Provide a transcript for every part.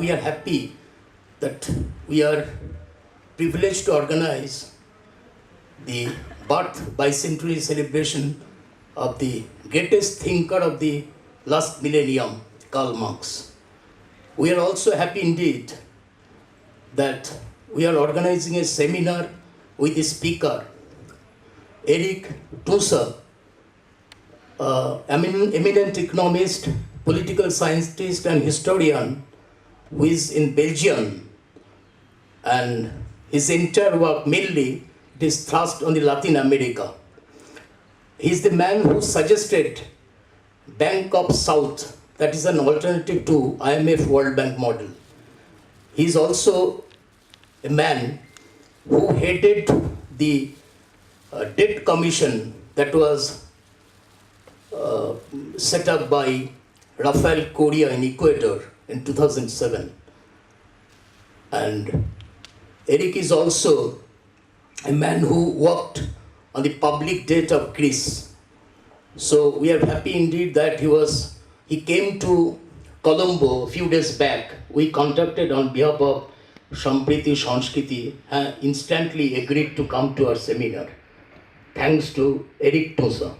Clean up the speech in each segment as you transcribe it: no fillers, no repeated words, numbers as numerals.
we are happy that we are privileged to organize the birth bicentenary celebration of the greatest thinker of the last millennium, Karl Marx. We are also happy indeed that we are organizing a seminar with the speaker, EricToussaint, eminent economist, political scientist and historian who is in Belgium, and his entire work mainly it is thrust on the Latin America. He is the man who suggested Bank of South, that is an alternative to IMF World Bank model. He is also a man who headed the debt commission that was set up by Rafael Correa in Ecuador in 2007. And Eric is also a man who worked on the public debt of Greece. So we are happy indeed that he came to Colombo a few days back. We contacted on behalf of Sampreeti, Sanskriti, instantly agreed to come to our seminar, thanks to EricToussaint.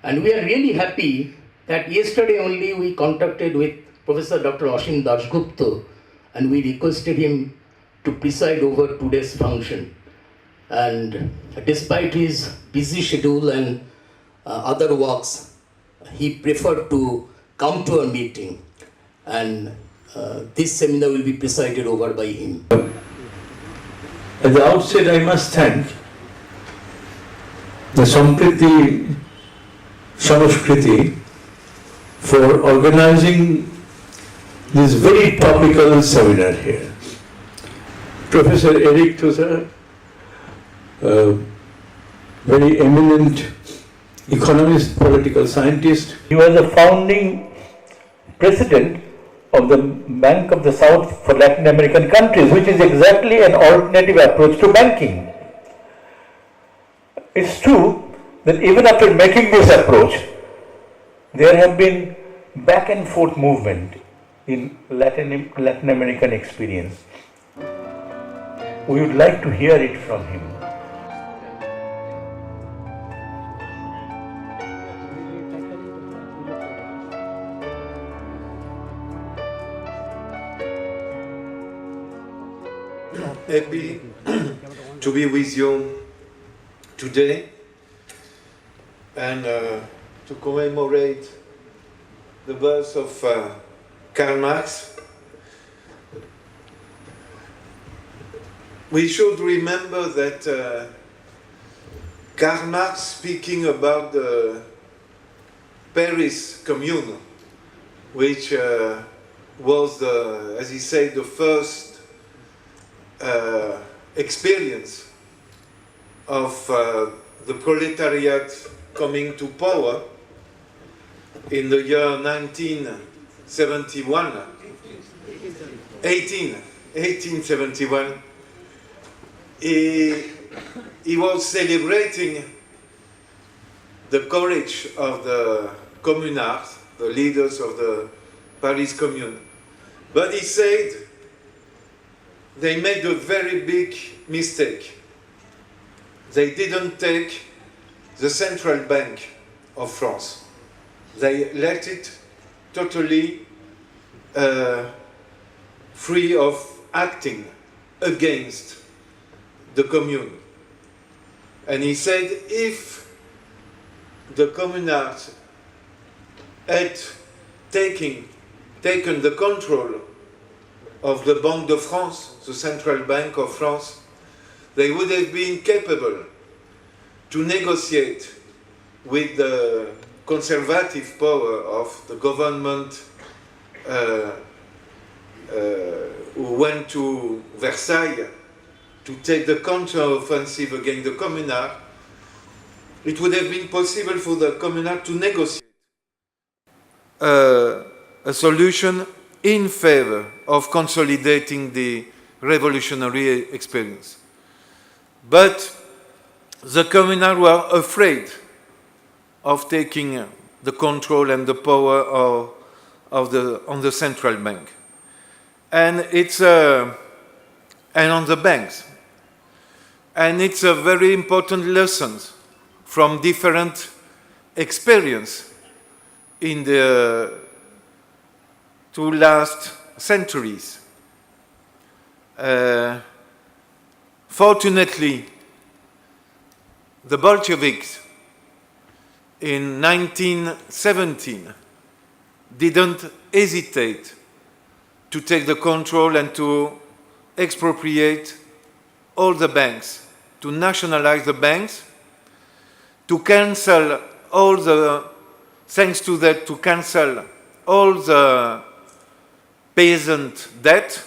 And we are really happy that yesterday only we contacted with Professor Dr. Ashim Dasgupta and we requested him to preside over today's function. And despite his busy schedule and other works, he preferred to come to our meeting, and this seminar will be presided over by him. At the outset, I must thank the Sampreeti Sanskriti for organizing this very topical seminar here. Professor EricToussaint, very eminent economist, political scientist. He was the founding president of the Bank of the South for Latin American countries, which is exactly an alternative approach to banking. It's true that even after making this approach, there have been back and forth movement in Latin American experience. We would like to hear it from him. Happy to be with you today and to commemorate the birth of Karl Marx. We should remember that Karl Marx, speaking about the Paris Commune, which was, as he said, the first experience of the proletariat coming to power in the year 1871. He was celebrating the courage of the communards, the leaders of the Paris Commune. But he said they made a very big mistake. They didn't take the central bank of France. They let it totally free of acting against the commune. And he said if the communards had taken the control of the Banque de France, the Central Bank of France, they would have been capable to negotiate with the conservative power of the government who went to Versailles to take the counter-offensive against the communards. It would have been possible for the communards to negotiate a solution in favor of consolidating the revolutionary experience. But the communards were afraid of taking the control and the power on the central bank. and and on the banks. And it's a very important lesson from different experience in the two last centuries. Fortunately, the Bolsheviks in 1917 didn't hesitate to take the control and to expropriate all the banks, to nationalize the banks, to cancel all the, thanks to that, to cancel all the peasant debt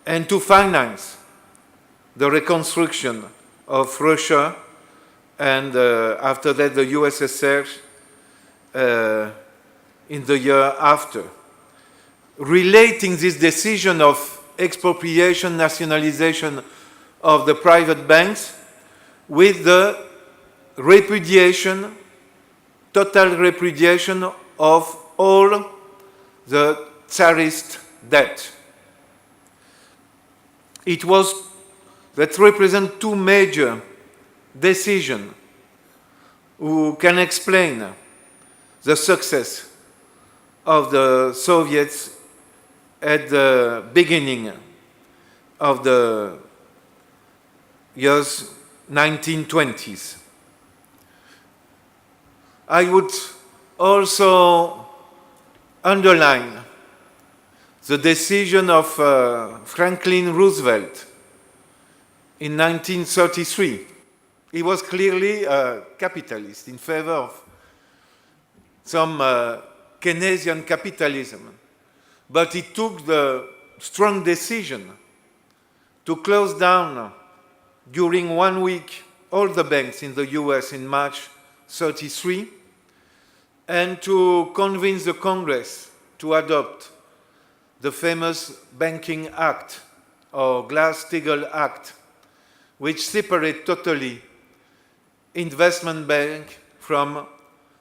and to finance the reconstruction of Russia and after that the USSR in the year after. Relating this decision of expropriation, nationalization of the private banks with the repudiation, total repudiation of all the Tsarist debt. It was, that represent two major decisions who can explain the success of the Soviets at the beginning of the years 1920s. I would also underline the decision of Franklin Roosevelt in 1933. He was clearly a capitalist in favor of some Keynesian capitalism, but he took the strong decision to close down during 1 week all the banks in the US in March 1933, and to convince the Congress to adopt the famous Banking Act or Glass-Steagall Act, which separate totally investment bank from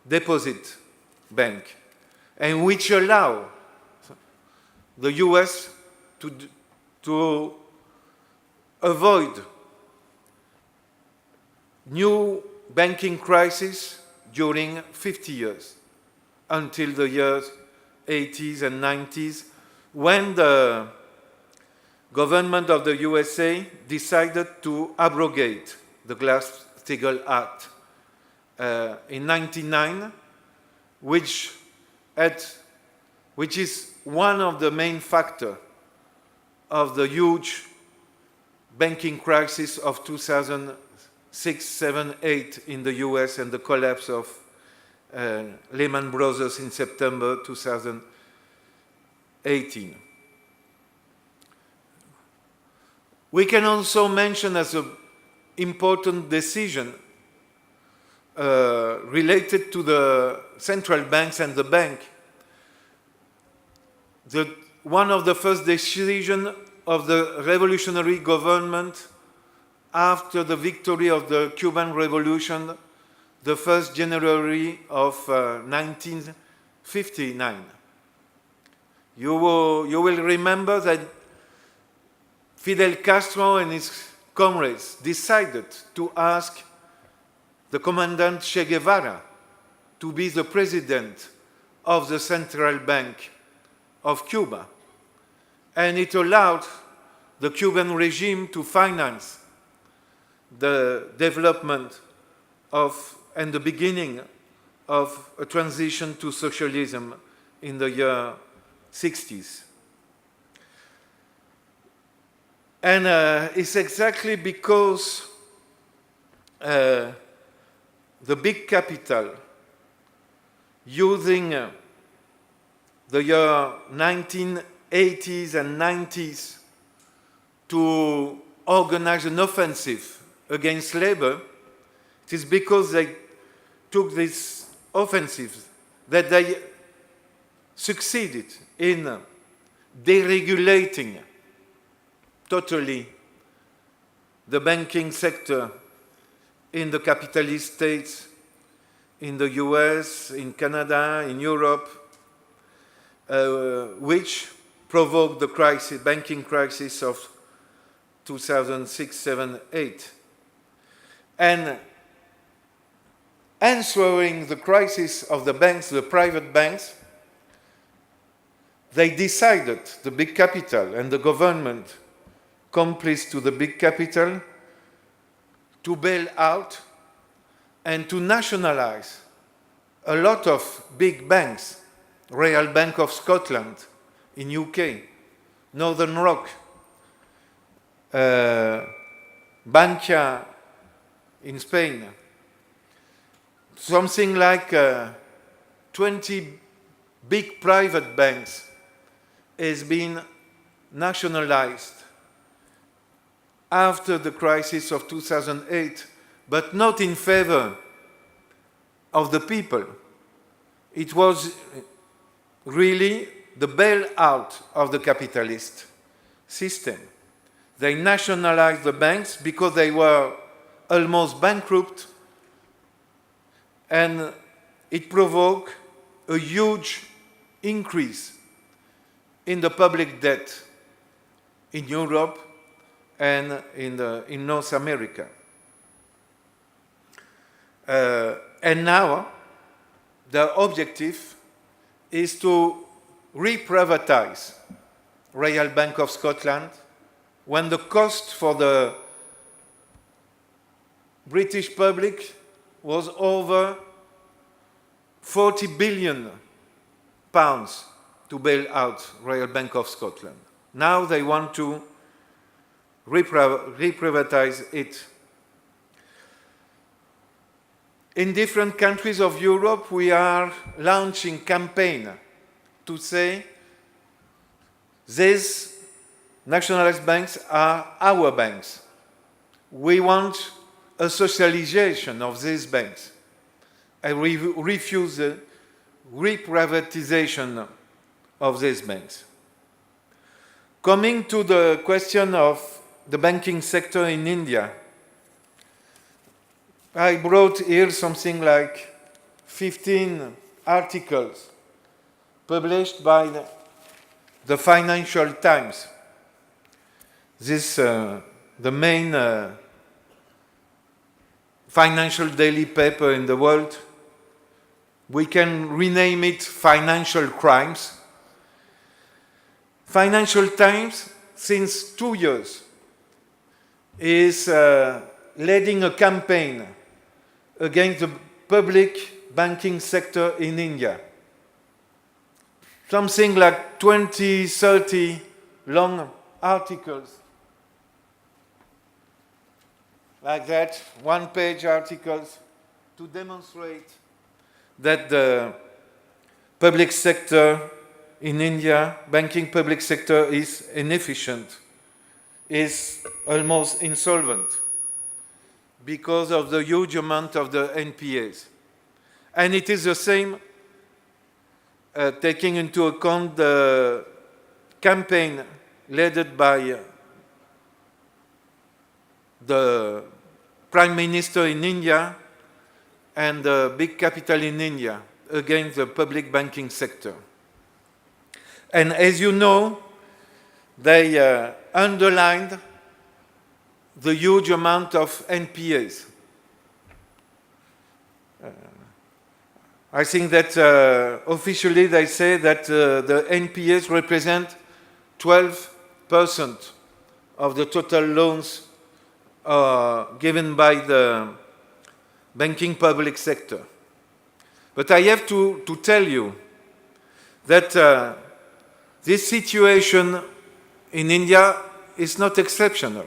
deposit bank, and which allow the US to avoid new banking crisis during 50 years, until the years 80s and 90s, when the government of the USA decided to abrogate the Glass-Steagall Act in 1999, which is one of the main factors of the huge banking crisis of 2006, 7, 8 in the US and the collapse of Lehman Brothers in September 2018. We can also mention as an important decision related to the central banks and the bank, one of the first decisions of the revolutionary government after the victory of the Cuban Revolution, the 1st January of 1959. You will remember that Fidel Castro and his comrades decided to ask the Commandant Che Guevara to be the president of the Central Bank of Cuba. And it allowed the Cuban regime to finance the development of and the beginning of a transition to socialism in the year 60s. And it's exactly because the big capital using the year 1980s and 90s to organize an offensive against labor, it is because they took this offensive that they succeeded in deregulating totally the banking sector in the capitalist states, in the US, in Canada, in Europe, which provoked the crisis, banking crisis of 2006, 7, 8. And answering the crisis of the banks, the private banks, they decided, the big capital and the government, complice to the big capital, to bail out and to nationalize a lot of big banks. Royal Bank of Scotland in UK, Northern Rock, Bankia in Spain. Something like 20 big private banks has been nationalized after the crisis of 2008, but not in favor of the people. It was really the bailout of the capitalist system. They nationalized the banks because they were almost bankrupt, and it provoked a huge increase in the public debt in Europe and in North America. And now, the objective is to re-privatize Royal Bank of Scotland when the cost for the British public was over 40 billion pounds to bail out Royal Bank of Scotland. Now they want to re-privatize it. In different countries of Europe, we are launching campaign to say these nationalized banks are our banks. We want a socialization of these banks. And we refuse the re-privatization of these banks. Coming to the question of the banking sector in India, I brought here something like 15 articles published by the Financial Times. This the main financial daily paper in the world. We can rename it Financial Crimes. Financial Times, since 2 years, is leading a campaign against the public banking sector in India. Something like 20, 30 long articles. Like that, one-page articles to demonstrate that the public sector in India, banking public sector, is inefficient, is almost insolvent because of the huge amount of the NPAs. And it is the same taking into account the campaign led by the Prime Minister in India and the big capital in India against the public banking sector. And as you know, they underlined the huge amount of NPAs. I think that officially they say that the NPAs represent 12% of the total loans given by the banking public sector. But I have to tell you that this situation in India is not exceptional.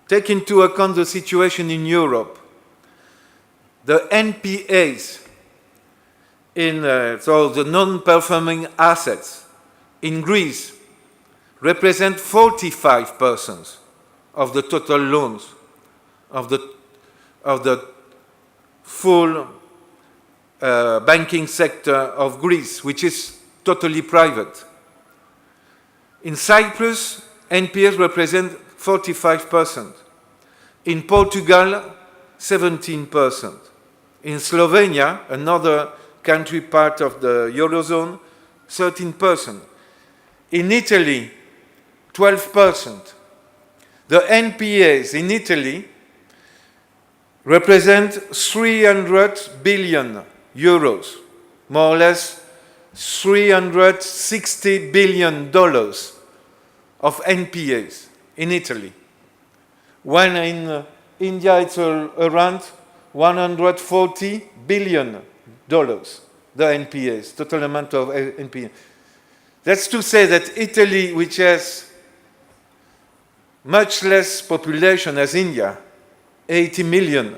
Take into account the situation in Europe. The NPAs so the non-performing assets in Greece represent 45% of the total loans of the full banking sector of Greece, which is totally private. In Cyprus, NPAs represent 45%. In Portugal, 17%. In Slovenia, another country part of the Eurozone, 13%. In Italy, 12%. The NPAs in Italy represent 300 billion euros, more or less $360 billion of NPAs in Italy. When in India it's around $140 billion, the NPAs, total amount of NPAs. That's to say that Italy, which has much less population as India, 80 million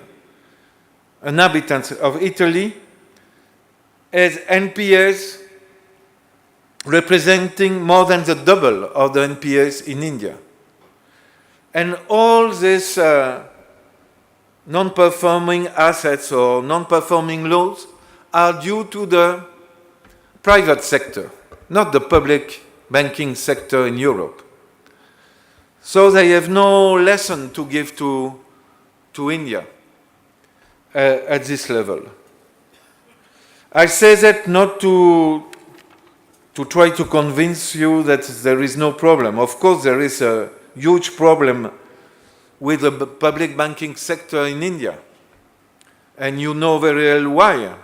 inhabitants of Italy, has NPAs representing more than the double of the NPAs in India. And all these non-performing assets or non-performing loans are due to the private sector, not the public banking sector in Europe. So they have no lesson to give to India at this level. I say that not to try to convince you that there is no problem. Of course, there is a huge problem with the public banking sector in India. And you know very well why.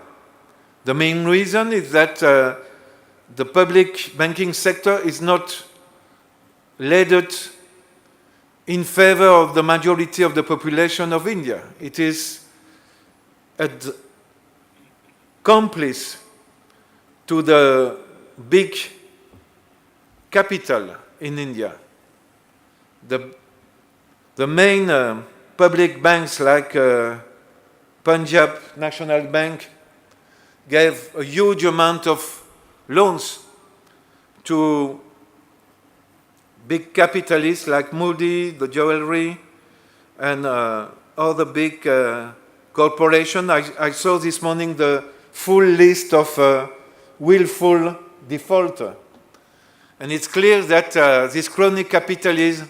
The main reason is that the public banking sector is not led in favor of the majority of the population of India. It is a complice to the big capital in India. The main public banks like Punjab National Bank gave a huge amount of loans to big capitalists like Moody, the jewelry, and other big corporations. I saw this morning the full list of willful defaulter. And it's clear that this chronic capitalism,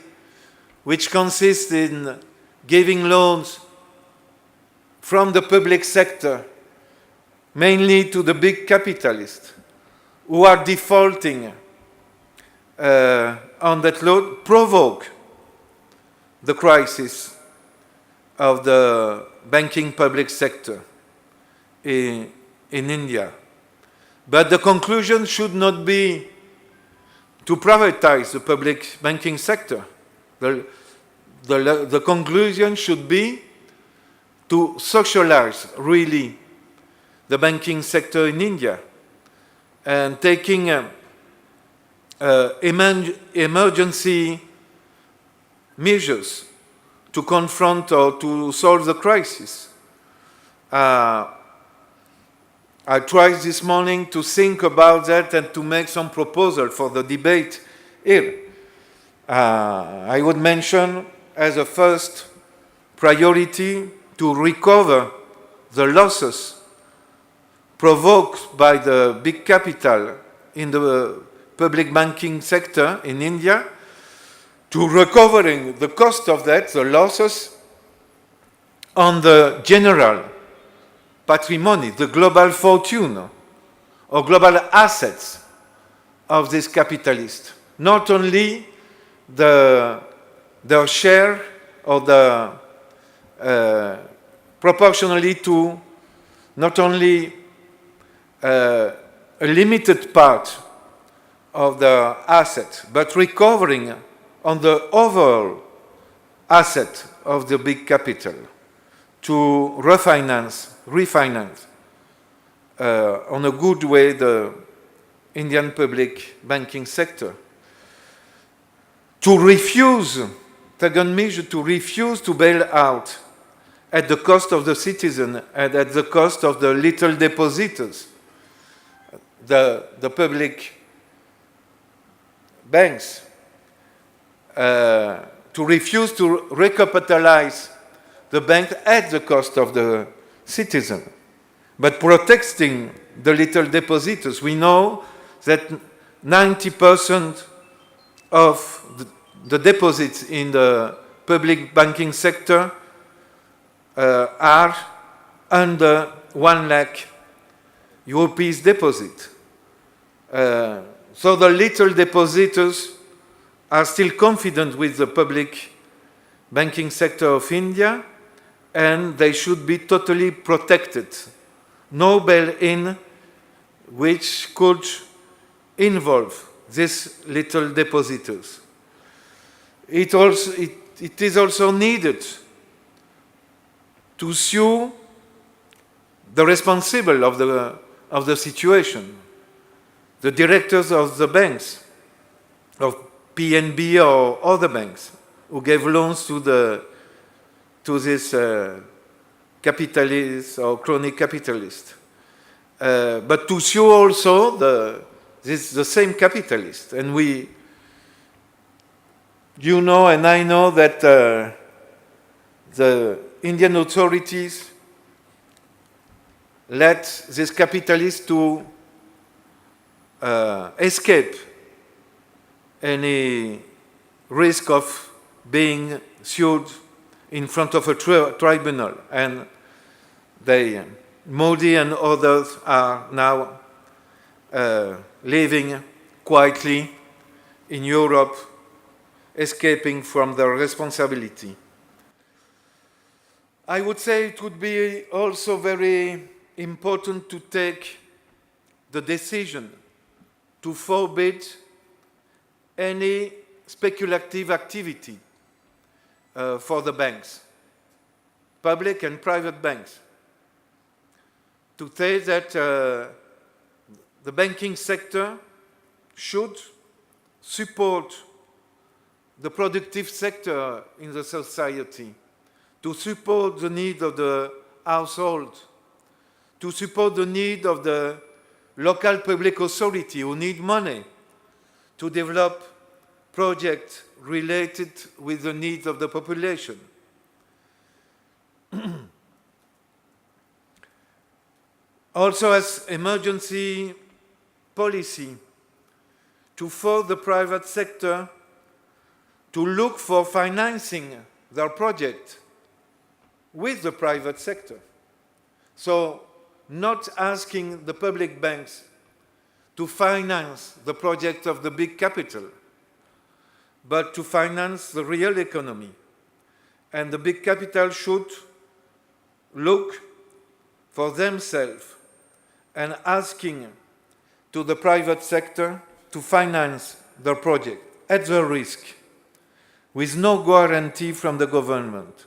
which consists in giving loans from the public sector, mainly to the big capitalists, who are defaulting on that loan, provoke the crisis of the banking public sector in India. But the conclusion should not be to privatize the public banking sector. The conclusion should be to socialize really the banking sector in India and taking emergency measures to confront or to solve the crisis. I tried this morning to think about that and to make some proposal for the debate here. I would mention as a first priority to recover the losses provoked by the big capital in the public banking sector in India, to recovering the cost of that, the losses, on the general patrimony, the global fortune or global assets of this capitalist. Not only the share or the proportionally to not only a limited part of the asset, but recovering on the overall asset of the big capital to refinance on a good way the Indian public banking sector. To refuse, second measure, to refuse to bail out at the cost of the citizen and at the cost of the little depositors, the public banks, to refuse to recapitalize the bank at the cost of the citizen, but protecting the little depositors. We know that 90% of the deposits in the public banking sector are under 1 lakh rupees deposit. So the little depositors are still confident with the public banking sector of India, and they should be totally protected. No bail-in which could involve these little depositors. It is also needed to sue the responsible of the situation, the directors of the banks, of PNB or other banks, who gave loans to this capitalist or crony capitalist. But to sue also the same capitalist. And you know and I know that the Indian authorities let this capitalist to escape any risk of being sued in front of a tribunal. And Modi and others are now living quietly in Europe, escaping from their responsibility. I would say it would be also very important to take the decision to forbid any speculative activity for the banks, public and private banks. To say that the banking sector should support the productive sector in the society, to support the need of the household, to support the need of the local public authority who need money to develop projects related with the needs of the population. Also as emergency policy, to force the private sector to look for financing their project with the private sector. So not asking the public banks to finance the project of the big capital, but to finance the real economy. And the big capital should look for themselves and asking to the private sector to finance their project at their risk, with no guarantee from the government.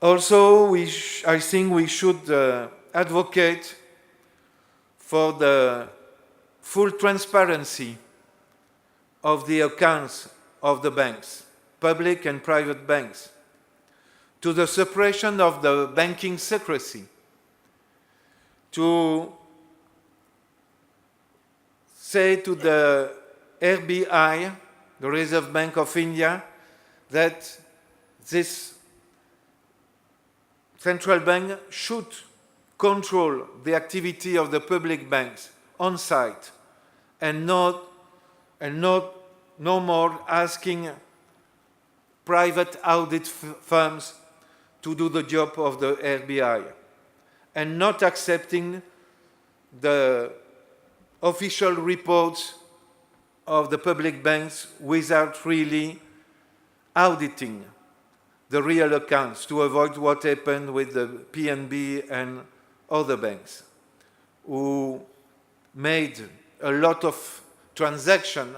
Also, I think we should advocate for the full transparency of the accounts of the banks, public and private banks, to the suppression of the banking secrecy, to say to the RBI, the Reserve Bank of India, that this central bank should control the activity of the public banks on site and no more asking private audit firms to do the job of the RBI, and not accepting the official reports of the public banks without really auditing the real accounts, to avoid what happened with the PNB and other banks, who made a lot of transactions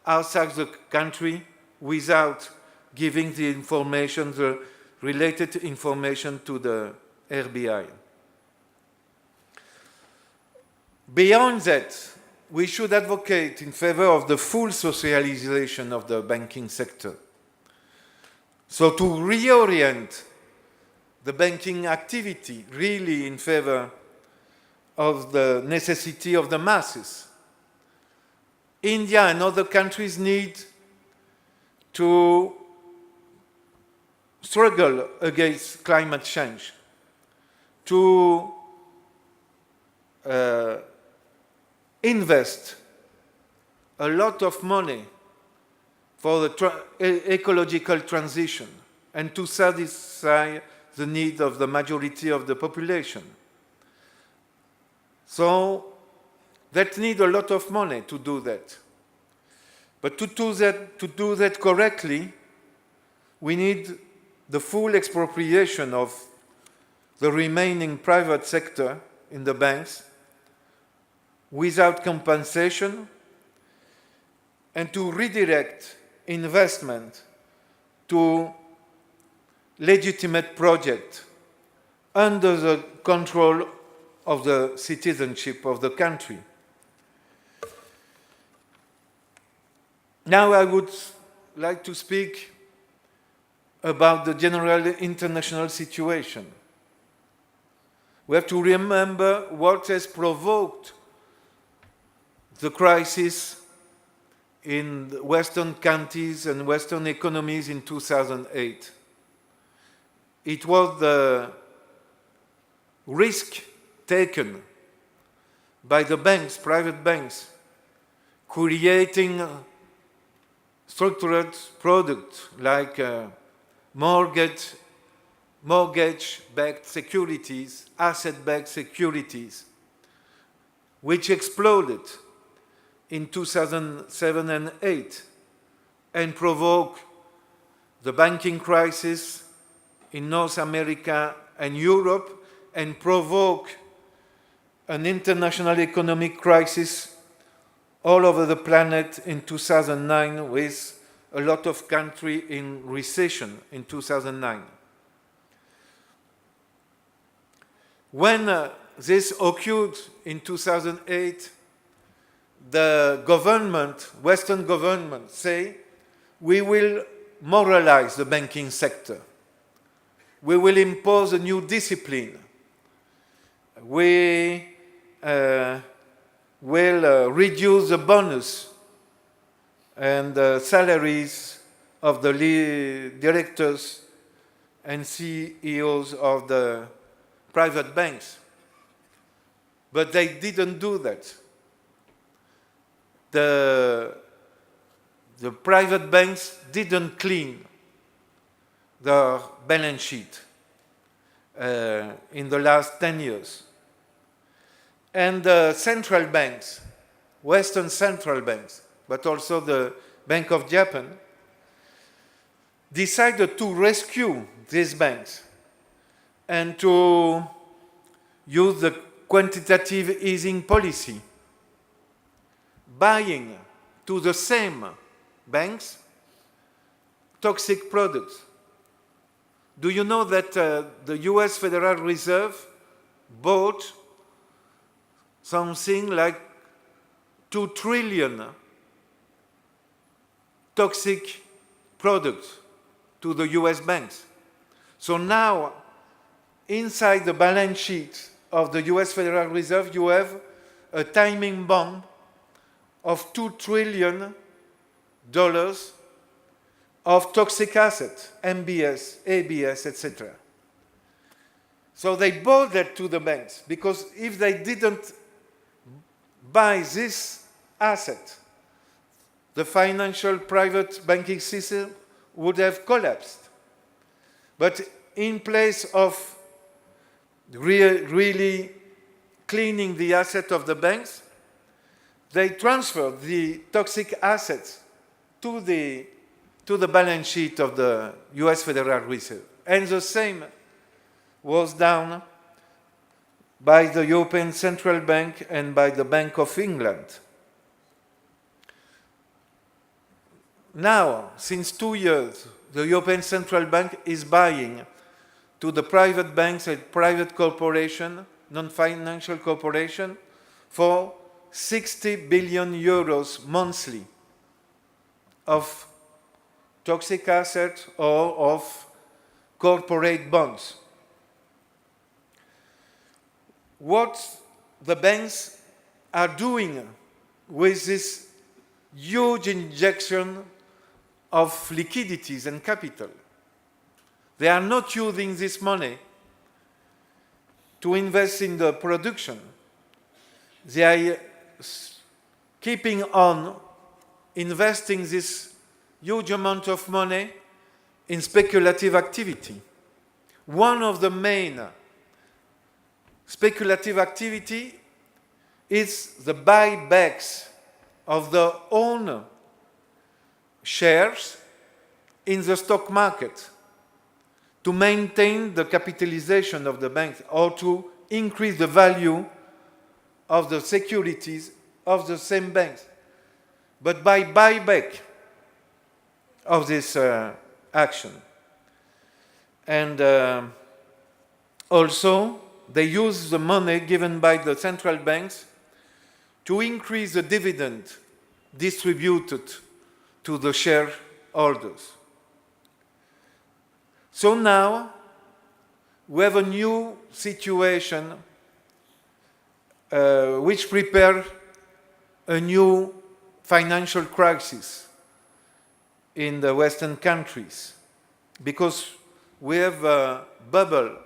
outside the country without giving the information, the related information to the RBI. Beyond that, we should advocate in favor of the full socialization of the banking sector. So to reorient the banking activity really in favor of the necessity of the masses. India and other countries need to struggle against climate change, to invest a lot of money for the ecological transition and to satisfy the need of the majority of the population. So that need a lot of money to do that. But to do that correctly, we need the full expropriation of the remaining private sector in the banks without compensation, and to redirect investment to legitimate projects under the control of the citizenship of the country. Now I would like to speak about the general international situation. We have to remember what has provoked the crisis in Western countries and Western economies in 2008. It was the risk taken by the banks, private banks, creating structured products like mortgage-backed securities, asset-backed securities, which exploded in 2007 and 2008 and provoked the banking crisis in North America and Europe, and provoke an international economic crisis all over the planet in 2009, with a lot of countries in recession in 2009. When this occurred in 2008, the government, Western government, say, we will moralize the banking sector. We will impose a new discipline. We will reduce the bonus and the salaries of the directors and CEOs of the private banks. But they didn't do that. The private banks didn't clean their balance sheet in the last 10 years. And the central banks, Western central banks, but also the Bank of Japan, decided to rescue these banks and to use the quantitative easing policy, buying to the same banks toxic products. Do you know that the US Federal Reserve bought something like 2 trillion toxic products to the US banks? So now, inside the balance sheet of the US Federal Reserve, you have a timing bomb of $2 trillion of toxic assets, MBS, ABS, etc. So they bought that to the banks, because if they didn't buy this asset, the financial private banking system would have collapsed. But in place of really cleaning the asset of the banks, they transferred the toxic assets to the balance sheet of the US Federal Reserve. And the same was done by the European Central Bank and by the Bank of England. Now, since 2 years, the European Central Bank is buying to the private banks and private corporation, non-financial corporation, for 60 billion euros monthly of toxic assets or of corporate bonds. What the banks are doing with this huge injection of liquidities and capital, they are not using this money to invest in the production. They are keeping on investing this huge amount of money in speculative activity. One of the main speculative activity is the buybacks of their own shares in the stock market to maintain the capitalization of the banks or to increase the value of the securities of the same banks. But by buyback of this action. And also, they use the money given by the central banks to increase the dividend distributed to the shareholders. So now we have a new situation which prepares a new financial crisis in the Western countries, because we have a bubble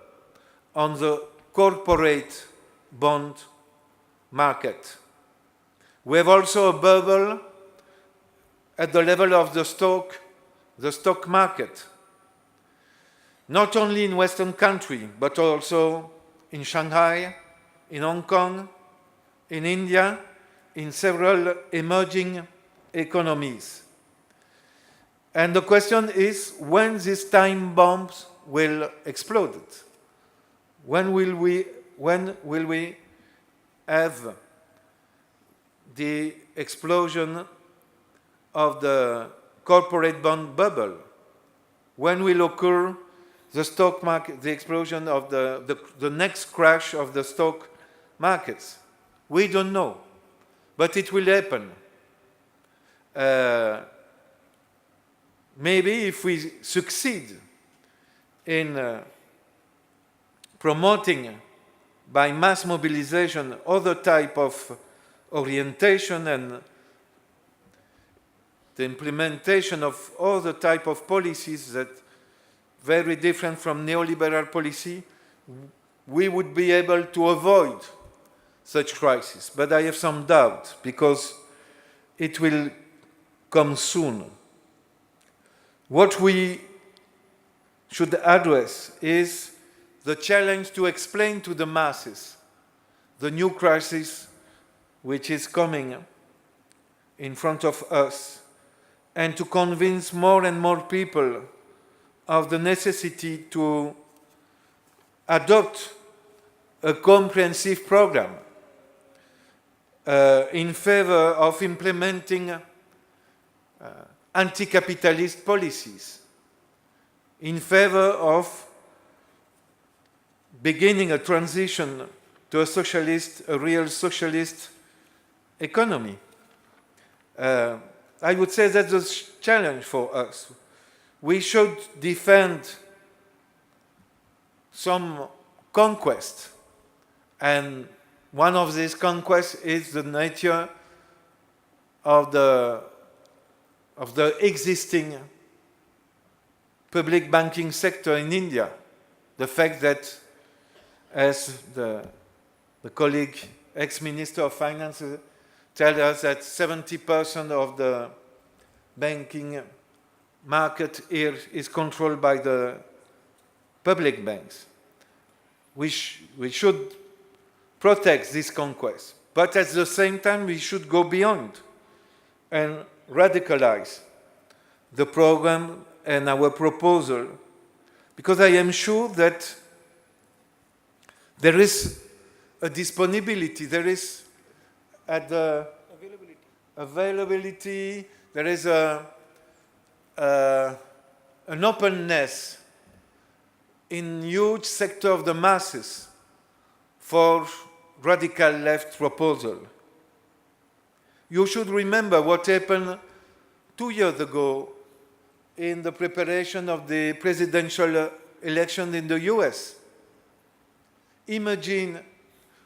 on the corporate bond market. We have also a bubble at the level of the stock market, not only in Western countries, but also in Shanghai, in Hong Kong, in India, in several emerging economies. And the question is when these time bombs will explode. When will we have the explosion of the corporate bond bubble? When will occur the stock market, the explosion of the next crash of the stock markets? We don't know, but it will happen. Maybe if we succeed in promoting by mass mobilization other type of orientation and the implementation of other type of policies that very different from neoliberal policy, we would be able to avoid such crisis. But I have some doubt because it will come soon. What we should address is the challenge to explain to the masses the new crisis which is coming in front of us, and to convince more and more people of the necessity to adopt a comprehensive program in favor of implementing anti-capitalist policies, in favor of beginning a transition to a real socialist economy. I would say that's a challenge for us. We should defend some conquest, and one of these conquests is the nature of the existing public banking sector in India. The fact that, as the colleague, ex-Minister of Finance, tells us that 70% of the banking market here is controlled by the public banks. We should protect this conquest, but at the same time we should go beyond and radicalize the program and our proposal, because I am sure that there is a disponibility, there is availability, there is an openness in huge sector of the masses for radical left proposal. You should remember what happened 2 years ago in the preparation of the presidential election in the US. Imagine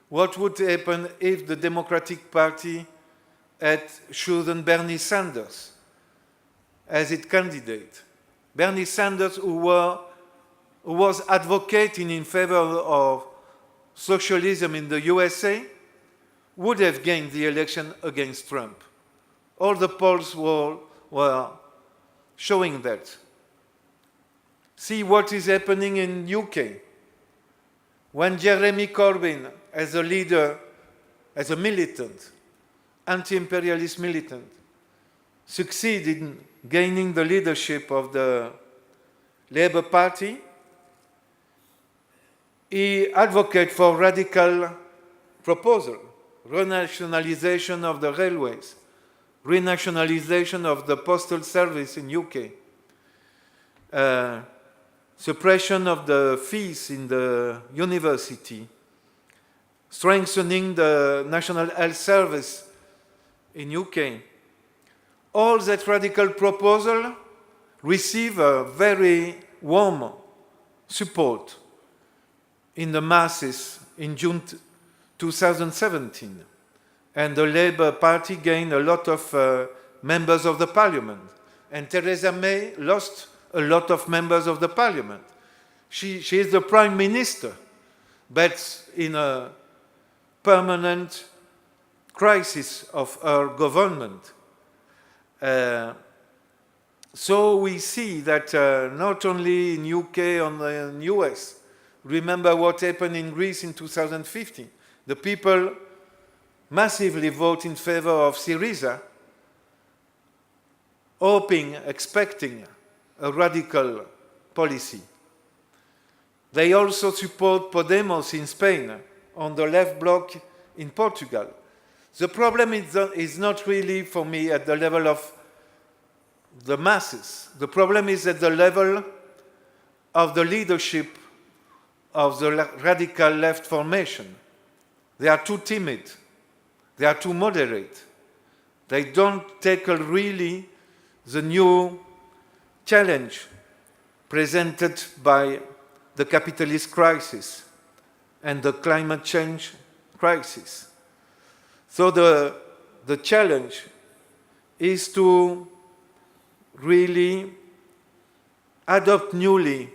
what would happen if the Democratic Party had chosen Bernie Sanders as its candidate. Bernie Sanders, who was advocating in favor of socialism in the USA, would have gained the election against Trump. All the polls were showing that. See what is happening in UK. When Jeremy Corbyn, as a leader as a militant, anti-imperialist militant, succeeded in gaining the leadership of the Labour Party, he advocated for radical proposal, renationalization of the railways, renationalization of the postal service in UK, suppression of the fees in the university, strengthening the National Health Service in UK. All that radical proposal receive a very warm support in the masses in June 2017. And the Labour Party gained a lot of members of the parliament. And Theresa May lost a lot of members of the parliament. She is the prime minister, but in a permanent crisis of her government. So we see that not only in UK or in US, remember what happened in Greece in 2015. The people massively vote in favor of Syriza, hoping, expecting a radical policy. They also support Podemos in Spain, on the left bloc in Portugal. The problem is not really, for me, at the level of the masses. The problem is at the level of the leadership of the radical left formation. They are too timid. They are too moderate. They don't tackle really the new challenge presented by the capitalist crisis and the climate change crisis. So the challenge is to really adopt newly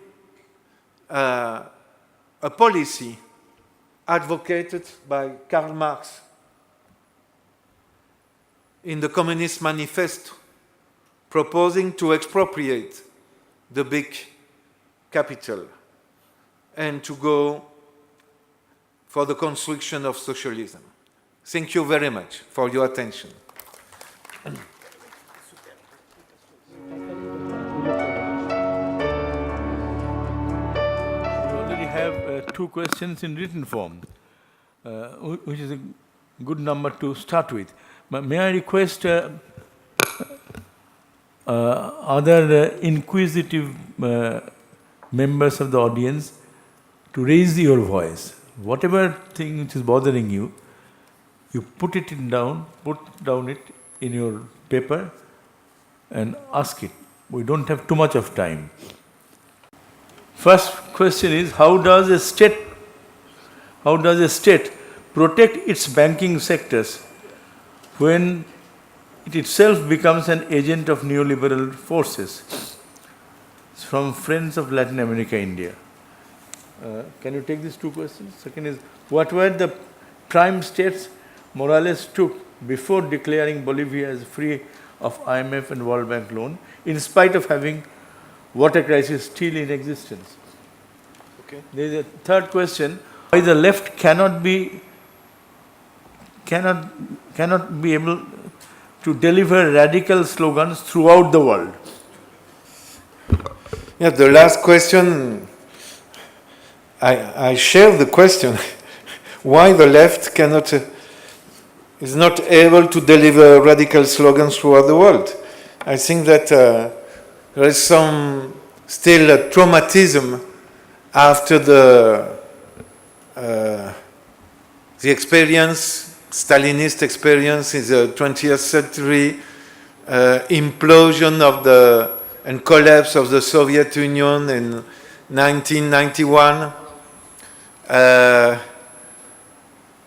a policy advocated by Karl Marx in the Communist Manifesto, proposing to expropriate the big capital and to go for the construction of socialism. Thank you very much for your attention. Have two questions in written form, which is a good number to start with. May I request other inquisitive members of the audience to raise your voice. Whatever thing which is bothering you, you put down it in your paper and ask it. We don't have too much of time. First question is, how does a state protect its banking sectors when it itself becomes an agent of neoliberal forces? It's from Friends of Latin America, India. Can you take these two questions? Second is, what were the prime states Morales took before declaring Bolivia as free of IMF and World Bank loan, in spite of having water crisis still in existence? Okay. There is a third question: why the left cannot be able to deliver radical slogans throughout the world? Yeah, the last question, I share the question. Why the left is not able to deliver radical slogans throughout the world? I think that there is still a traumatism after the experience, Stalinist experience in the 20th century, implosion of and collapse of the Soviet Union in 1991.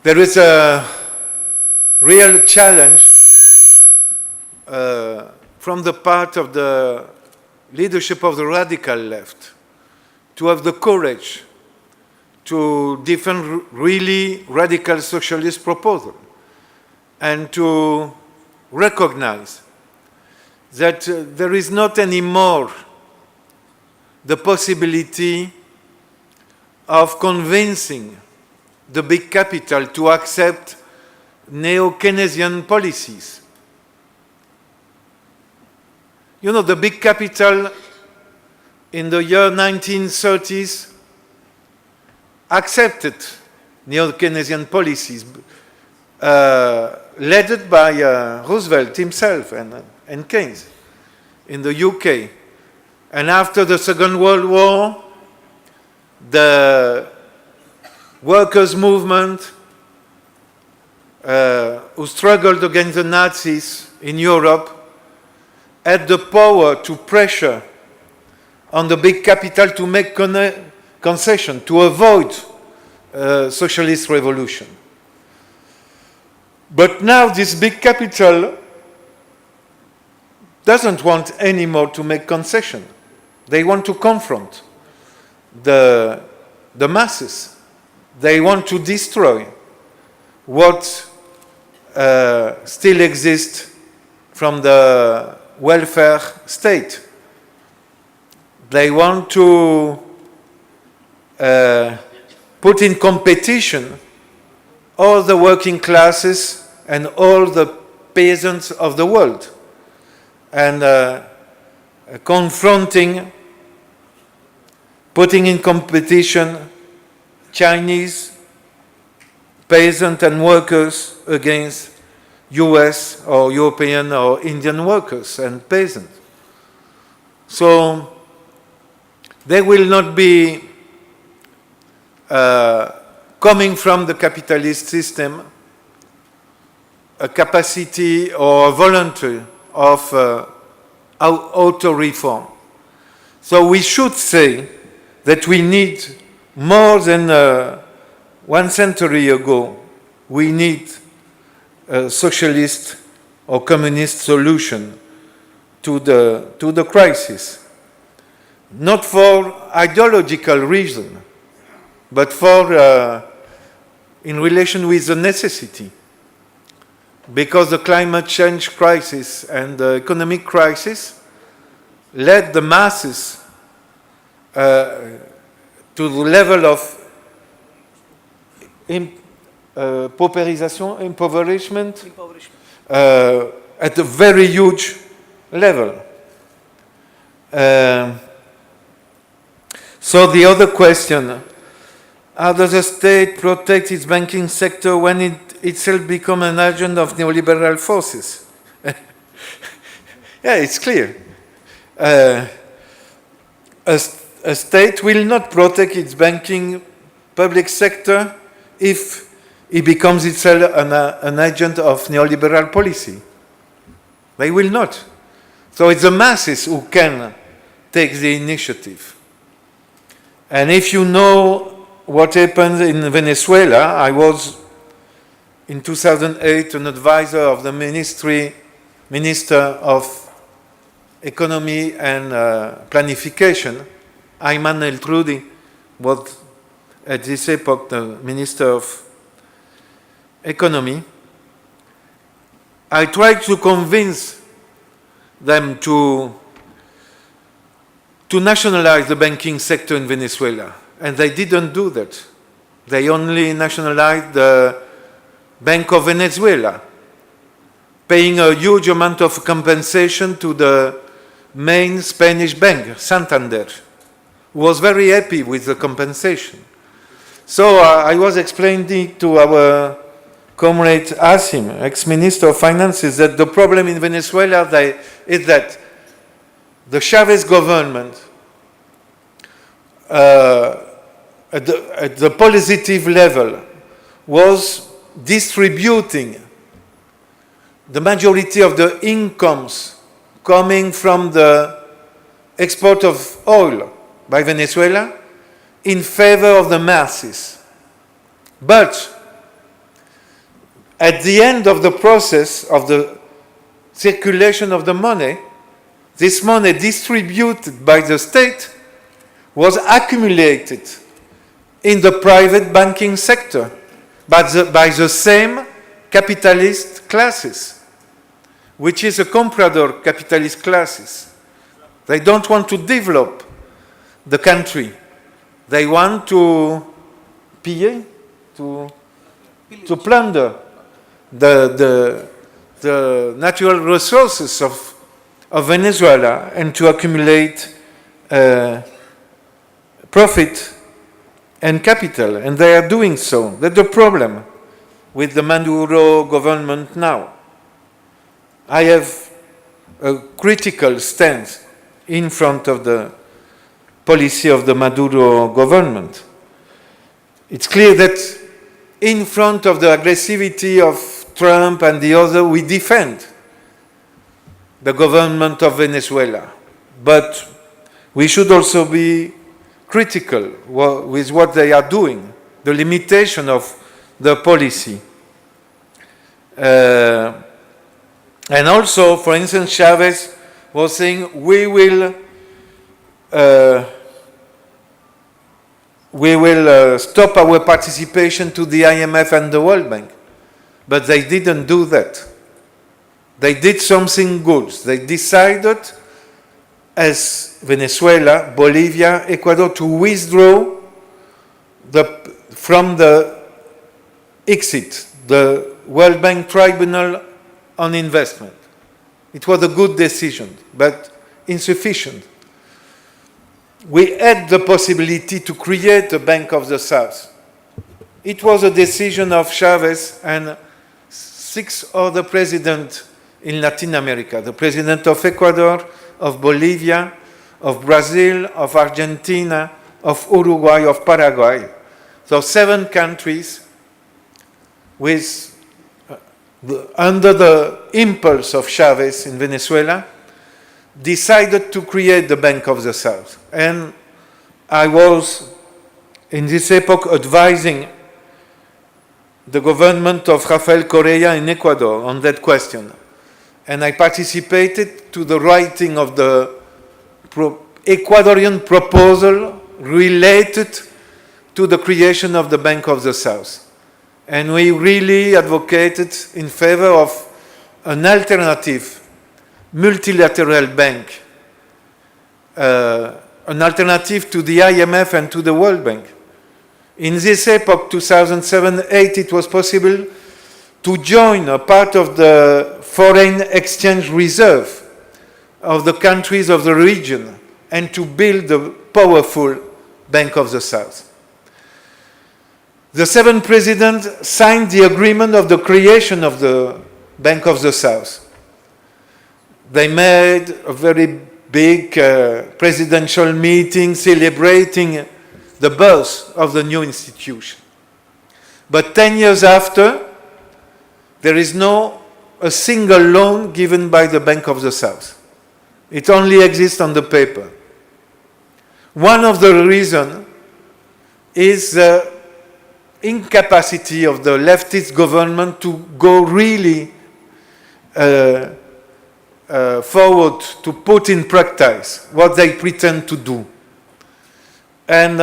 There is a real challenge from the part of the leadership of the radical left to have the courage to defend really radical socialist proposal and to recognize that there is not anymore the possibility of convincing the big capital to accept neo-Keynesian policies. You know, the big capital in the year 1930s accepted neo-Keynesian policies led by Roosevelt himself and Keynes in the UK. And after the Second World War, the workers' movement who struggled against the Nazis in Europe had the power to pressure on the big capital to make concession, to avoid socialist revolution. But now this big capital doesn't want anymore to make concession. They want to confront the masses. They want to destroy what still exists from the welfare state. They want to put in competition all the working classes and all the peasants of the world, and confronting, putting in competition Chinese peasants and workers against US or European or Indian workers and peasants. So they will not be coming from the capitalist system a capacity or a volunteer of auto-reform. So we should say that we need more than 1 century ago, we need a socialist or communist solution to the crisis. Not for ideological reason, but for in relation with the necessity. Because the climate change crisis and the economic crisis led the masses to the level of impoverishment at a very huge level. So the other question, how does the state protect its banking sector when it itself becomes an agent of neoliberal forces? Yeah, it's clear. A state will not protect its banking public sector if it becomes itself an agent of neoliberal policy. They will not. So it's the masses who can take the initiative. And if you know what happened in Venezuela, I was in 2008 an advisor of the Minister of Economy and Planification. Ayman El-Trudi was at this epoch the Minister of Economy. I tried to convince them to nationalize the banking sector in Venezuela, and they didn't do that. They only nationalized the Bank of Venezuela, paying a huge amount of compensation to the main Spanish bank, Santander, who was very happy with the compensation. So I was explaining to our comrade Asim, ex-Minister of Finances, that the problem in Venezuela is that the Chavez government, at the positive level, was distributing the majority of the incomes coming from the export of oil by Venezuela in favor of the masses. But at the end of the process of the circulation of the money, this money distributed by the state was accumulated in the private banking sector by the same capitalist classes, which is a comprador capitalist classes. They don't want to develop the country. They want to piller, to plunder the natural resources of Venezuela and to accumulate profit and capital, and they are doing so. That's the problem with the Maduro government now. I have a critical stance in front of the policy of the Maduro government. It's clear that in front of the aggressivity of Trump and the other, we defend the government of Venezuela. But we should also be critical with what they are doing, the limitation of the policy. And also, for instance, Chavez was saying, we will stop our participation to the IMF and the World Bank. But they didn't do that. They did something good. They decided, as Venezuela, Bolivia, Ecuador, to withdraw from the exit, the World Bank Tribunal on Investment. It was a good decision, but insufficient. We had the possibility to create a Bank of the South. It was a decision of Chavez and 6 other presidents in Latin America, the president of Ecuador, of Bolivia, of Brazil, of Argentina, of Uruguay, of Paraguay. So 7 countries with, under the impulse of Chavez in Venezuela, decided to create the Bank of the South. And I was, in this epoch, advising the government of Rafael Correa in Ecuador on that question. And I participated to the writing of the Ecuadorian proposal related to the creation of the Bank of the South. And we really advocated in favor of an alternative multilateral bank, an alternative to the IMF and to the World Bank. In this epoch, 2007-8, it was possible to join a part of the foreign exchange reserve of the countries of the region and to build a powerful Bank of the South. The 7 presidents signed the agreement of the creation of the Bank of the South. They made a very big presidential meeting celebrating the birth of the new institution. But 10 years after, there is no a single loan given by the Bank of the South. It only exists on the paper. One of the reasons is the incapacity of the leftist government to go really forward to put in practice what they pretend to do. And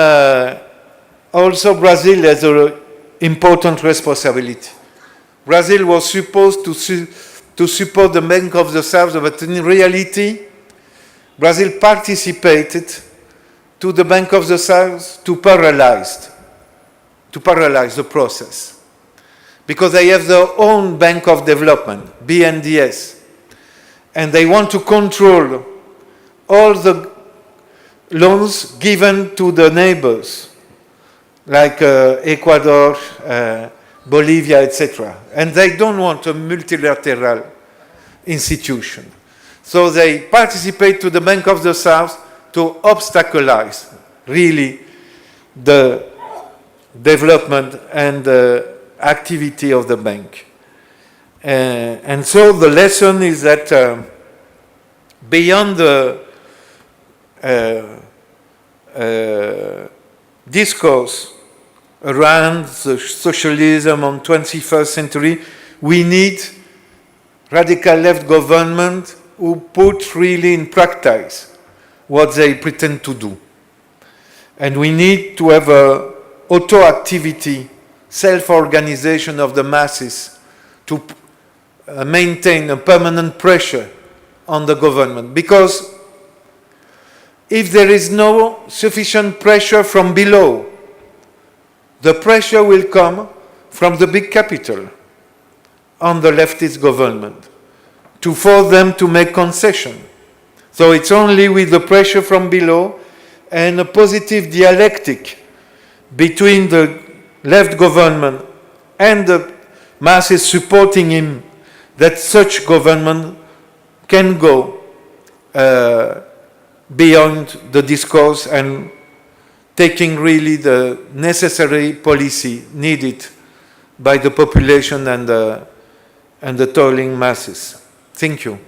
also Brazil has an important responsibility. Brazil was supposed to support the Bank of the South, but in reality, Brazil participated to the Bank of the South to paralyze the process. Because they have their own Bank of Development, BNDES, and they want to control all the loans given to the neighbors, like Ecuador, Bolivia, etc. And they don't want a multilateral institution. So they participate to the Bank of the South to obstaculize really the development and the activity of the bank. And so the lesson is that beyond the discourse around the socialism on 21st century, we need radical left government who put really in practice what they pretend to do. And we need to have a auto-activity, self-organization of the masses to maintain a permanent pressure on the government. Because if there is no sufficient pressure from below, the pressure will come from the big capital. on the leftist government to force them to make concessions. So it's only with the pressure from below and a positive dialectic between the left government and the masses supporting him that such government can go beyond the discourse and taking really the necessary policy needed by the population and the toiling masses. Thank you.